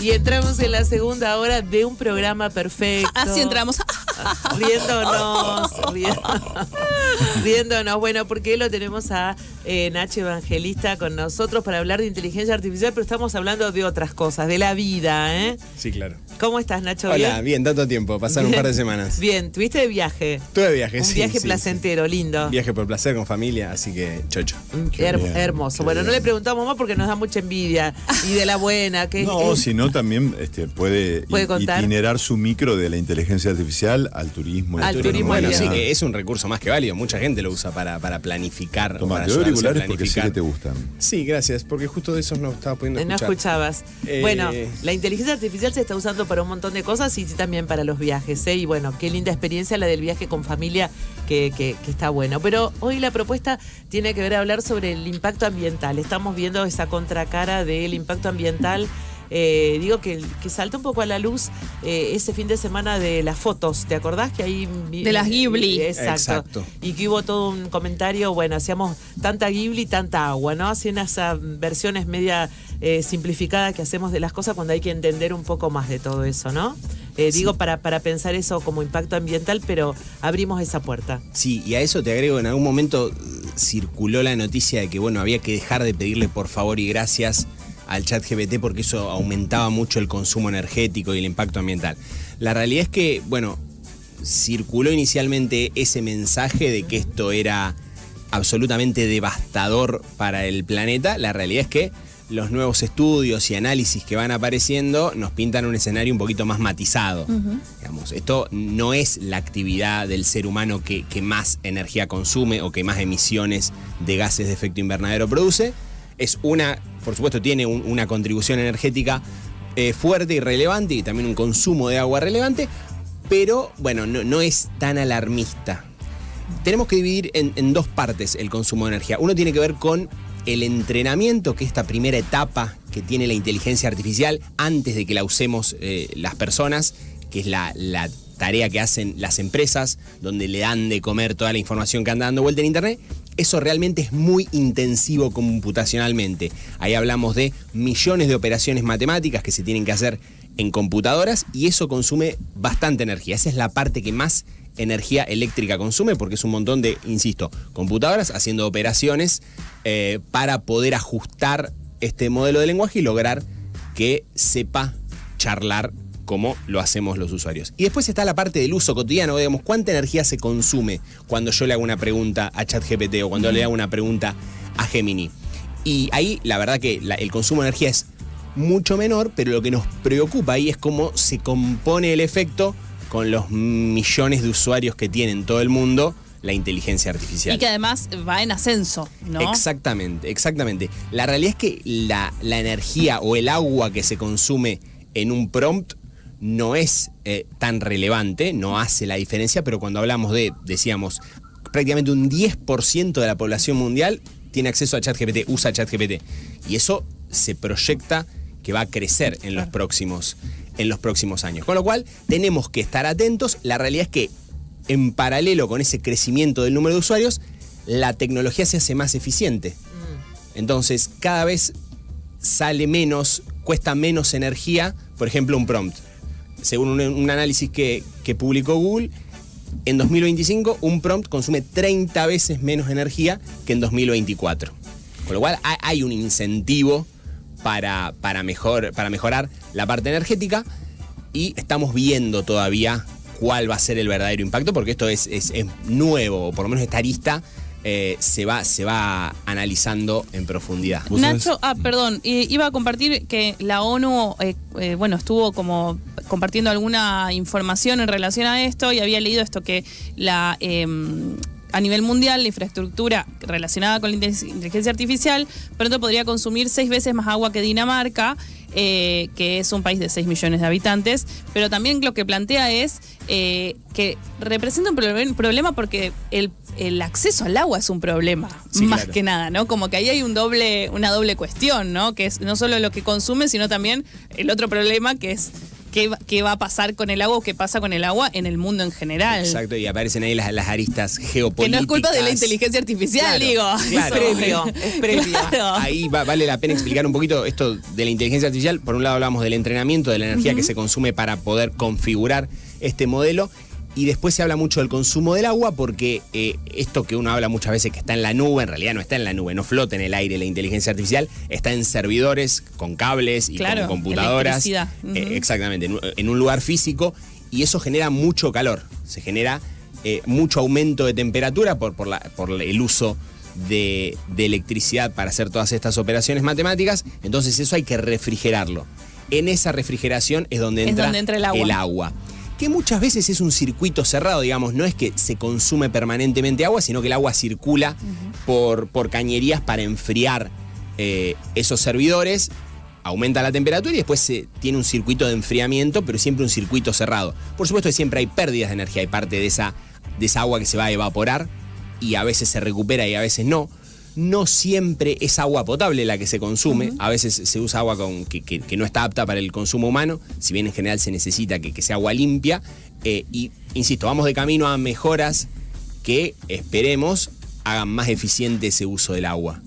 Y entramos en la segunda hora de un programa perfecto. Así entramos. Riéndonos. Bueno, porque lo tenemos a Nacho Evangelista con nosotros para hablar de inteligencia artificial, pero estamos hablando de otras cosas, de la vida, ¿eh? Sí, claro. ¿Cómo estás, Nacho? Hola, bien, tanto tiempo, pasaron un par de semanas. Bien, ¿tuviste de viaje? Tuve de viaje, Un viaje placentero, lindo. Viaje por placer con familia, así que chocho. Hermoso. Bueno, no le preguntamos más porque nos da mucha envidia. Y de la buena. No, sino también puede contar. itinerar su micro de la inteligencia artificial al turismo. Al turismo. Bueno, sí, Ajá. que es un recurso más que válido. Mucha gente lo usa para planificar. Toma, para te doy ayudarse a auriculares porque sé planificar. que te gustan. Sí, gracias, porque justo de esos no estaba pudiendo No escuchar. escuchabas. Bueno, la inteligencia artificial se está usando para un montón de cosas y sí, también para los viajes, ¿eh? Y bueno, qué linda experiencia la del viaje con familia, que está bueno. Pero hoy la propuesta tiene que ver a hablar sobre el impacto ambiental. Estamos viendo esa contracara del impacto ambiental. Digo que saltó un poco a la luz ese fin de semana de las fotos, ¿te acordás? Que ahí de las Ghibli. Exacto. Y que hubo todo un comentario, bueno, hacíamos tanta Ghibli, tanta agua, ¿no? Hacían esas versiones media simplificadas que hacemos de las cosas cuando hay que entender un poco más de todo eso, ¿no? Digo, para pensar eso como impacto ambiental, pero abrimos esa puerta. Sí, y a eso te agrego, en algún momento circuló la noticia de que, bueno, había que dejar de pedirle por favor y gracias al ChatGPT porque eso aumentaba mucho el consumo energético y el impacto ambiental. La realidad es que, bueno, circuló inicialmente ese mensaje de que esto era absolutamente devastador para el planeta. La realidad es que los nuevos estudios y análisis que van apareciendo nos pintan un escenario un poquito más matizado. Digamos, esto no es la actividad del ser humano que más energía consume o que más emisiones de gases de efecto invernadero produce. Es por supuesto, tiene una contribución energética fuerte y relevante y también un consumo de agua relevante, pero bueno, no es tan alarmista. Tenemos que dividir en dos partes el consumo de energía. Uno tiene que ver con el entrenamiento, que es esta primera etapa que tiene la inteligencia artificial antes de que la usemos las personas, que es la tarea que hacen las empresas, donde le dan de comer toda la información que anda dando vuelta en internet. Eso realmente es muy intensivo computacionalmente. Ahí hablamos de millones de operaciones matemáticas que se tienen que hacer en computadoras y eso consume bastante energía. Esa es la parte que más energía eléctrica consume porque es un montón de, insisto, computadoras haciendo operaciones para poder ajustar este modelo de lenguaje y lograr que sepa charlar como lo hacemos los usuarios. Y después está la parte del uso cotidiano, digamos, cuánta energía se consume cuando yo le hago una pregunta a ChatGPT o cuando le hago una pregunta a Gemini. Y ahí la verdad que el consumo de energía es mucho menor, pero lo que nos preocupa ahí es cómo se compone el efecto con los millones de usuarios que tiene en todo el mundo la inteligencia artificial. Y que además va en ascenso, ¿no? Exactamente. La realidad es que la energía o el agua que se consume en un prompt no es tan relevante, no hace la diferencia, pero cuando hablamos de, decíamos, prácticamente un 10% de la población mundial tiene acceso a ChatGPT, usa ChatGPT. Y eso se proyecta que va a crecer en los próximos años. Con lo cual, tenemos que estar atentos. La realidad es que, en paralelo con ese crecimiento del número de usuarios, la tecnología se hace más eficiente. Entonces, cada vez cuesta menos energía, por ejemplo, un prompt. Según un análisis que publicó Google, en 2025 un prompt consume 30 veces menos energía que en 2024. Con lo cual hay un incentivo para mejorar la parte energética y estamos viendo todavía cuál va a ser el verdadero impacto, porque esto es nuevo, o por lo menos esta arista se va analizando en profundidad. Nacho, perdón, iba a compartir que la ONU estuvo como compartiendo alguna información en relación a esto y había leído esto que a nivel mundial la infraestructura relacionada con la inteligencia artificial pronto podría consumir 6 veces más agua que Dinamarca, que es un país de 6 millones de habitantes, pero también lo que plantea es que representa un problema porque el acceso al agua es un problema, sí, más claro. Que nada, ¿no? Como que ahí hay una doble cuestión, ¿no? Que es no solo lo que consume, sino también el otro problema que es qué va a pasar con el agua o qué pasa con el agua en el mundo en general. Exacto, y aparecen ahí las aristas Que geopolíticas. no es culpa de la inteligencia artificial, Claro, digo. claro. Es previo. Claro. Ahí vale la pena explicar un poquito esto de la inteligencia artificial. Por un lado hablamos del entrenamiento, de la energía que se consume para poder configurar este modelo. Y después se habla mucho del consumo del agua porque esto que uno habla muchas veces que está en la nube, en realidad no está en la nube, no flota en el aire la inteligencia artificial, está en servidores con cables y Claro, con computadoras. electricidad. Exactamente, en un lugar físico, y eso genera mucho calor, se genera mucho aumento de temperatura por el uso de electricidad para hacer todas estas operaciones matemáticas. Entonces eso hay que refrigerarlo. En esa refrigeración es donde entra el agua. Que muchas veces es un circuito cerrado, digamos, no es que se consume permanentemente agua, sino que el agua circula por cañerías para enfriar esos servidores, aumenta la temperatura y después se tiene un circuito de enfriamiento, pero siempre un circuito cerrado. Por supuesto que siempre hay pérdidas de energía, hay parte de esa agua que se va a evaporar y a veces se recupera y a veces no. No siempre es agua potable la que se consume, a veces se usa agua que no está apta para el consumo humano, si bien en general se necesita que sea agua limpia. Y insisto, vamos de camino a mejoras que esperemos hagan más eficiente ese uso del agua.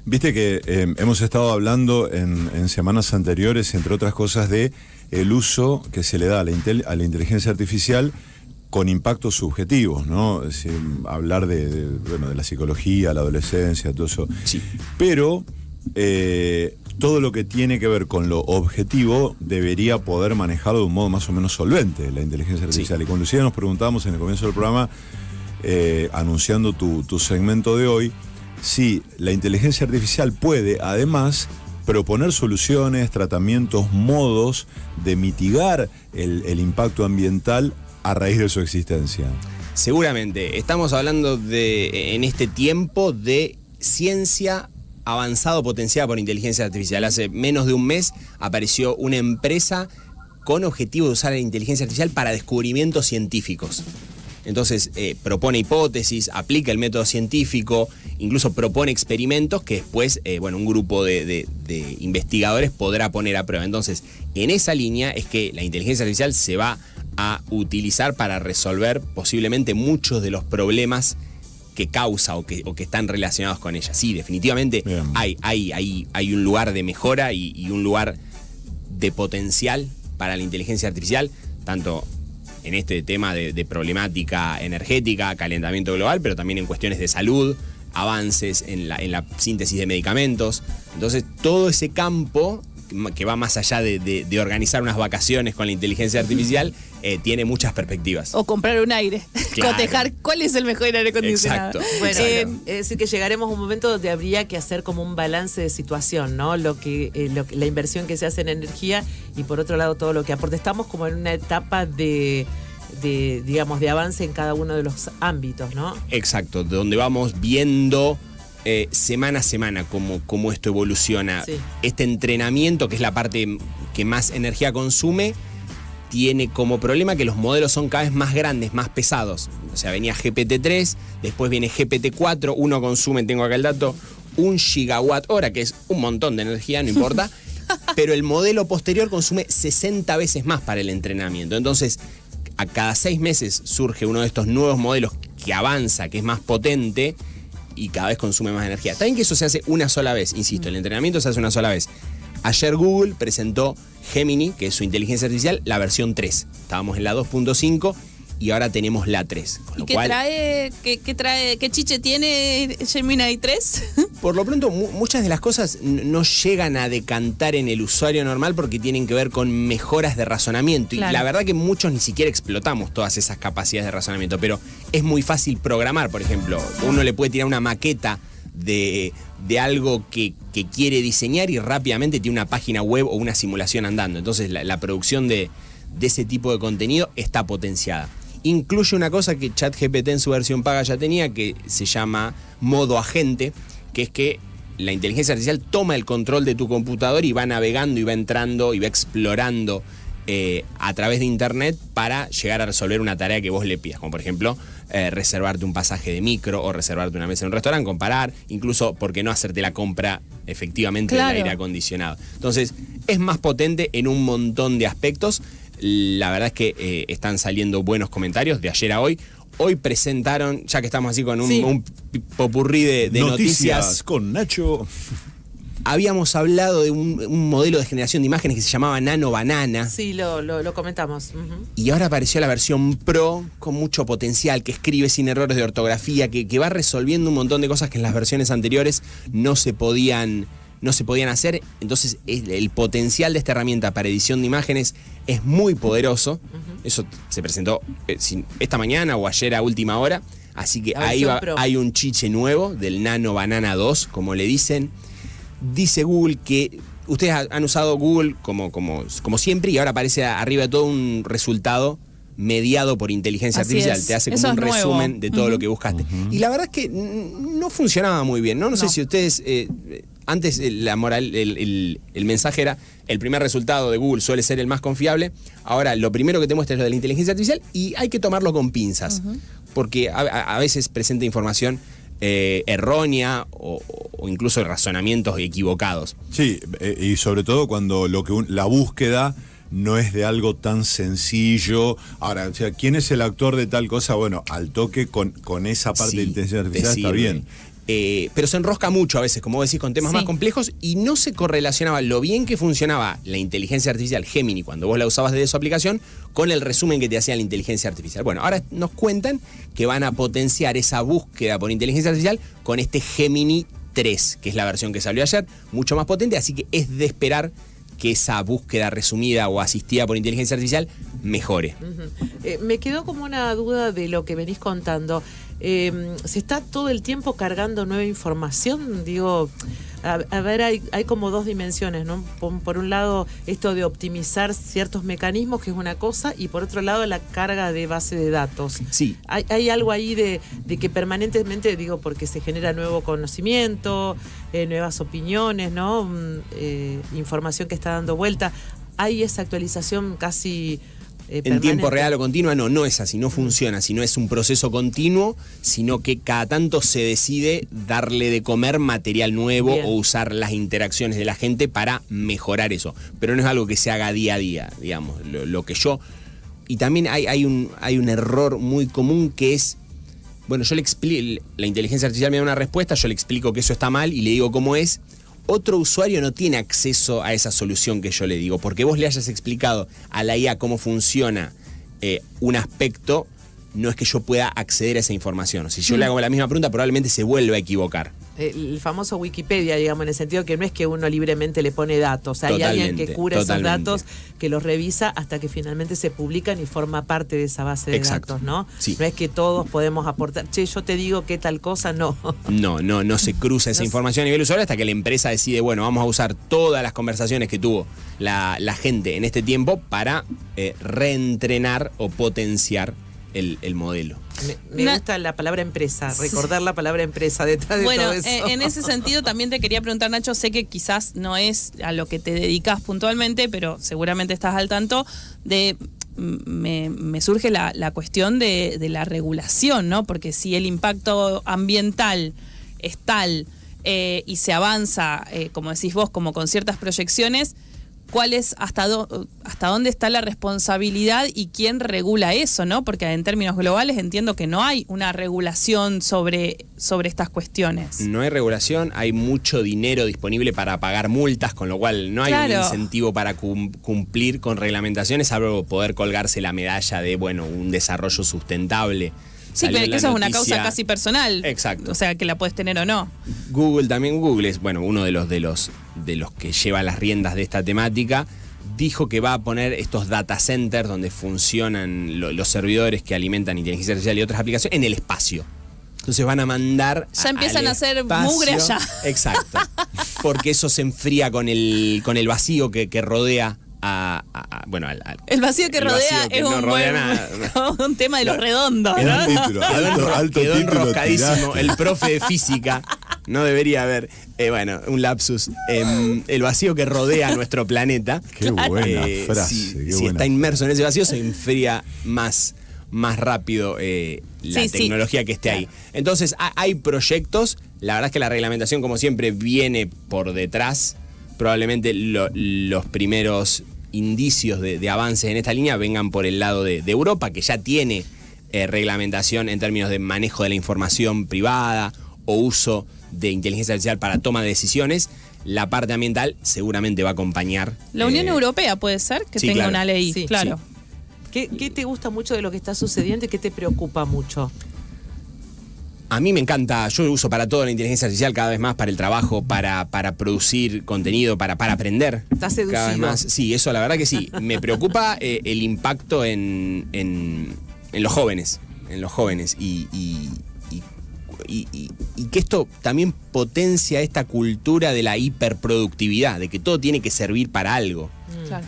Viste que hemos estado hablando en semanas anteriores, entre otras cosas, de el uso que se le da a la inteligencia artificial con impactos subjetivos, ¿no? Es decir, hablar de la psicología, la adolescencia, todo eso. Sí. Pero todo lo que tiene que ver con lo objetivo debería poder manejarlo de un modo más o menos solvente, la inteligencia artificial. Sí. Y con Lucía nos preguntábamos en el comienzo del programa, anunciando tu segmento de hoy, si la inteligencia artificial puede, además, proponer soluciones, tratamientos, modos de mitigar el impacto ambiental a raíz de su existencia. Seguramente. Estamos hablando en este tiempo de ciencia avanzado potenciada por inteligencia artificial. Hace menos de un mes apareció una empresa con objetivo de usar la inteligencia artificial para descubrimientos científicos. Entonces propone hipótesis, aplica el método científico, incluso propone experimentos que después un grupo de investigadores podrá poner a prueba. Entonces, en esa línea es que la inteligencia artificial se va a utilizar para resolver posiblemente muchos de los problemas que causa o que están relacionados con ella. Sí, definitivamente hay un lugar de mejora y un lugar de potencial para la inteligencia artificial, tanto en este tema de problemática energética, calentamiento global, pero también en cuestiones de salud, avances en la síntesis de medicamentos. Entonces, todo ese campo que va más allá de organizar unas vacaciones con la inteligencia artificial, tiene muchas perspectivas. O comprar un aire. Claro. Cotejar cuál es el mejor aire acondicionado. Exacto. Bueno, Exacto. es decir, que llegaremos a un momento donde habría que hacer como un balance de situación, ¿no? La inversión que se hace en energía y por otro lado todo lo que aporta. Estamos como en una etapa de avance en cada uno de los ámbitos, ¿no? Exacto, donde vamos viendo semana a semana cómo esto evoluciona. Sí. Este entrenamiento, que es la parte que más energía consume, tiene como problema que los modelos son cada vez más grandes, más pesados. O sea, venía GPT-3, después viene GPT-4, uno consume, tengo acá el dato, 1 gigawatt hora, que es un montón de energía, no importa, pero el modelo posterior consume 60 veces más para el entrenamiento. Entonces, a cada 6 meses surge uno de estos nuevos modelos que avanza, que es más potente y cada vez consume más energía. También que eso se hace una sola vez, insisto, el entrenamiento se hace una sola vez. Ayer Google presentó Gemini, que es su inteligencia artificial, la versión 3. Estábamos en la 2.5 y ahora tenemos la 3. Con ¿Y lo qué cual, trae, qué chiche tiene Gemini 3? por lo pronto, muchas de las cosas no llegan a decantar en el usuario normal porque tienen que ver con mejoras de razonamiento. Claro. Y la verdad que muchos ni siquiera explotamos todas esas capacidades de razonamiento, pero es muy fácil programar, por ejemplo. Uno le puede tirar una maqueta de algo que quiere diseñar y rápidamente tiene una página web o una simulación andando. Entonces la producción de ese tipo de contenido está potenciada. Incluye una cosa que ChatGPT en su versión paga ya tenía, que se llama modo agente, que es que la inteligencia artificial toma el control de tu computador y va navegando y va entrando y va explorando a través de internet para llegar a resolver una tarea que vos le pidas, como por ejemplo reservarte un pasaje de micro o reservarte una mesa en un restaurante, comparar, incluso, ¿por qué no hacerte la compra efectivamente Claro. del aire acondicionado? Entonces, es más potente en un montón de aspectos. La verdad es que están saliendo buenos comentarios de ayer a hoy. Hoy presentaron, ya que estamos así con un popurrí de noticias con Nacho. Habíamos hablado de un modelo de generación de imágenes que se llamaba Nano Banana. Sí, lo comentamos. Y ahora apareció la versión Pro con mucho potencial, que escribe sin errores de ortografía, que va resolviendo un montón de cosas que en las versiones anteriores no se podían hacer. Entonces el potencial de esta herramienta para edición de imágenes es muy poderoso. Eso se presentó esta mañana o ayer a última hora. Así que ahí hay un chiche nuevo del Nano Banana 2, como le dicen. Dice Google que ustedes han usado Google como siempre, y ahora aparece arriba de todo un resultado mediado por inteligencia Así artificial. es. Te hace Eso como un es nuevo. resumen de todo lo que buscaste. Y la verdad es que no funcionaba muy bien, ¿no? No sé si ustedes... antes el mensaje era: el primer resultado de Google suele ser el más confiable. Ahora lo primero que te muestra es lo de la inteligencia artificial, y hay que tomarlo con pinzas, porque a veces presenta información errónea o incluso razonamientos equivocados. Sí, y sobre todo cuando la búsqueda no es de algo tan sencillo. Ahora, o sea, ¿quién es el actor de tal cosa? Bueno, al toque con esa parte de inteligencia artificial está bien. Pero se enrosca mucho a veces, como vos decís, con temas más complejos, y no se correlacionaba lo bien que funcionaba la inteligencia artificial Gemini cuando vos la usabas desde su aplicación con el resumen que te hacía la inteligencia artificial. Bueno, ahora nos cuentan que van a potenciar esa búsqueda por inteligencia artificial con este Gemini 3, que es la versión que salió ayer, mucho más potente, así que es de esperar que esa búsqueda resumida o asistida por inteligencia artificial mejore. Me quedó como una duda de lo que venís contando. ¿Se está todo el tiempo cargando nueva información? Digo, a ver, hay como dos dimensiones, ¿no? Por un lado, esto de optimizar ciertos mecanismos, que es una cosa, y por otro lado, la carga de base de datos. Sí. Hay algo ahí de que permanentemente, digo, porque se genera nuevo conocimiento, nuevas opiniones, ¿no? Información que está dando vuelta. Hay esa actualización casi... en tiempo real o continua, no es así, no funciona, si no es un proceso continuo, sino que cada tanto se decide darle de comer material nuevo o usar las interacciones de la gente para mejorar eso. Pero no es algo que se haga día a día, digamos, lo que yo... Y también hay un error muy común que es, bueno, yo le explico, la inteligencia artificial me da una respuesta, yo le explico que eso está mal y le digo cómo es. Otro usuario no tiene acceso a esa solución que yo le digo, porque vos le hayas explicado a la IA cómo funciona un aspecto, no es que yo pueda acceder a esa información. Si yo le hago la misma pregunta, probablemente se vuelva a equivocar. El famoso Wikipedia, digamos, en el sentido que no es que uno libremente le pone datos, hay alguien que cura esos datos, que los revisa hasta que finalmente se publican y forma parte de esa base de datos, ¿no? Sí. No es que todos podemos aportar, che, yo te digo qué tal cosa, no. No se cruza esa información a nivel usuario hasta que la empresa decide, bueno, vamos a usar todas las conversaciones que tuvo la gente en este tiempo para reentrenar o potenciar el modelo. Me gusta la palabra empresa, recordar la palabra empresa detrás de todo eso. En ese sentido también te quería preguntar, Nacho, sé que quizás no es a lo que te dedicas puntualmente, pero seguramente estás al tanto de... Me surge la cuestión de la regulación, ¿no? Porque si el impacto ambiental es tal y se avanza, como decís vos, como con ciertas proyecciones, ¿cuál es hasta dónde está la responsabilidad y quién regula eso, ¿no? Porque en términos globales entiendo que no hay una regulación sobre estas cuestiones. No hay regulación, hay mucho dinero disponible para pagar multas, con lo cual no hay un incentivo para cumplir con reglamentaciones, salvo poder colgarse la medalla de, bueno, un desarrollo sustentable. Sí, pero que eso es una causa casi personal. Exacto. O sea, que la puedes tener o no. Google es, bueno, uno de los que lleva las riendas de esta temática. Dijo que va a poner estos data centers donde funcionan los servidores que alimentan inteligencia artificial y otras aplicaciones en el espacio. Entonces van a mandar... Ya empiezan a hacer espacio. mugre allá. Exacto. Porque eso se enfría con el vacío que rodea el vacío que rodea es un tema de lo redondo, ¿no? Alto Quedó título enroscadísimo tiraste. el profe de física No debería haber, un lapsus. El vacío que rodea a nuestro planeta. Qué buena frase. Si está inmerso en ese vacío, se enfría más rápido la tecnología que esté ahí. Entonces, hay proyectos. La verdad es que la reglamentación, como siempre, viene por detrás. Probablemente los primeros indicios de avances en esta línea vengan por el lado de Europa, que ya tiene reglamentación en términos de manejo de la información privada o uso de inteligencia artificial para toma de decisiones. La parte ambiental seguramente va a acompañar. La Unión Europea puede ser que sí, tenga claro. una ley, Sí. claro. ¿Qué te gusta mucho de lo que está sucediendo y qué te preocupa mucho? A mí me encanta, yo uso para todo la inteligencia artificial cada vez más, para el trabajo, para producir contenido, para aprender. Estás seducido. Cada vez más. Sí, eso la verdad que sí. Me preocupa el impacto en los jóvenes. Y que esto también potencia esta cultura de la hiperproductividad, de que todo tiene que servir para algo. Claro.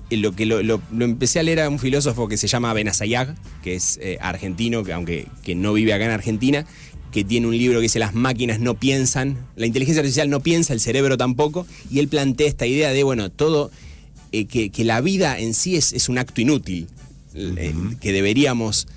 Lo que lo empecé a leer a un filósofo que se llama Benazayag, que es argentino, que no vive acá en Argentina, que tiene un libro que dice Las máquinas no piensan, la inteligencia artificial no piensa, el cerebro tampoco, y él plantea esta idea de, todo, que la vida en sí es un acto inútil, que deberíamos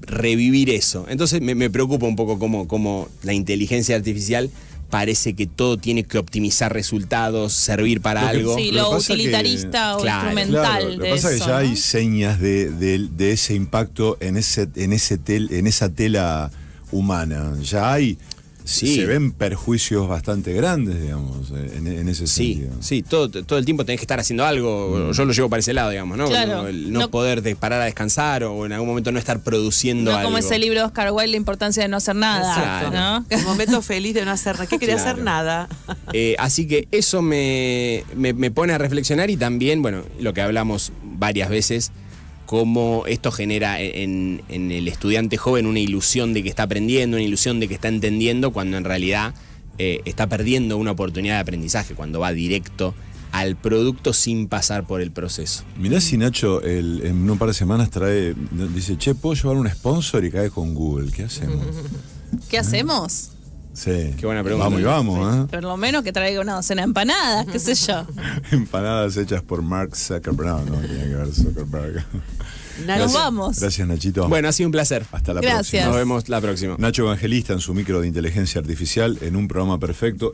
revivir eso. Entonces me preocupa un poco cómo la inteligencia artificial parece que todo tiene que optimizar resultados, servir para algo. Sí, Lo que lo pasa utilitaristas o Claro, instrumental Lo que de pasa eso. es que ya hay ¿no? señas de ese impacto en esa tela humana. Ya hay, Sí. se ven perjuicios bastante grandes, digamos, en ese Sí, sentido. sí, todo el tiempo tenés que estar haciendo algo. Yo lo llevo para ese lado, digamos, ¿no? Claro. El no No- poder parar a descansar o en algún momento no estar produciendo No algo. como ese libro de Oscar Wilde, La importancia de no hacer nada. Exacto. ¿no? El momento feliz de no hacer nada. ¿Qué quería Claro. hacer? Nada. Así que eso me pone a reflexionar y también, lo que hablamos varias veces, cómo esto genera en el estudiante joven una ilusión de que está aprendiendo, una ilusión de que está entendiendo, cuando en realidad está perdiendo una oportunidad de aprendizaje, cuando va directo al producto sin pasar por el proceso. Mirá si Nacho en un par de semanas dice, che, ¿puedo llevar un sponsor? Y cae con Google. ¿Qué hacemos? ¿Qué hacemos? Sí. Qué buena pregunta. Vamos y vamos, Por lo menos que traiga una docena de empanadas, qué sé yo. Empanadas hechas por Mark Zuckerberg. No, tiene que ver Zuckerberg. Nos vamos. Gracias, Nachito. Bueno, ha sido un placer. Hasta la Gracias. próxima. Nos vemos la próxima. Nacho Evangelista en su micro de inteligencia artificial en un programa perfecto.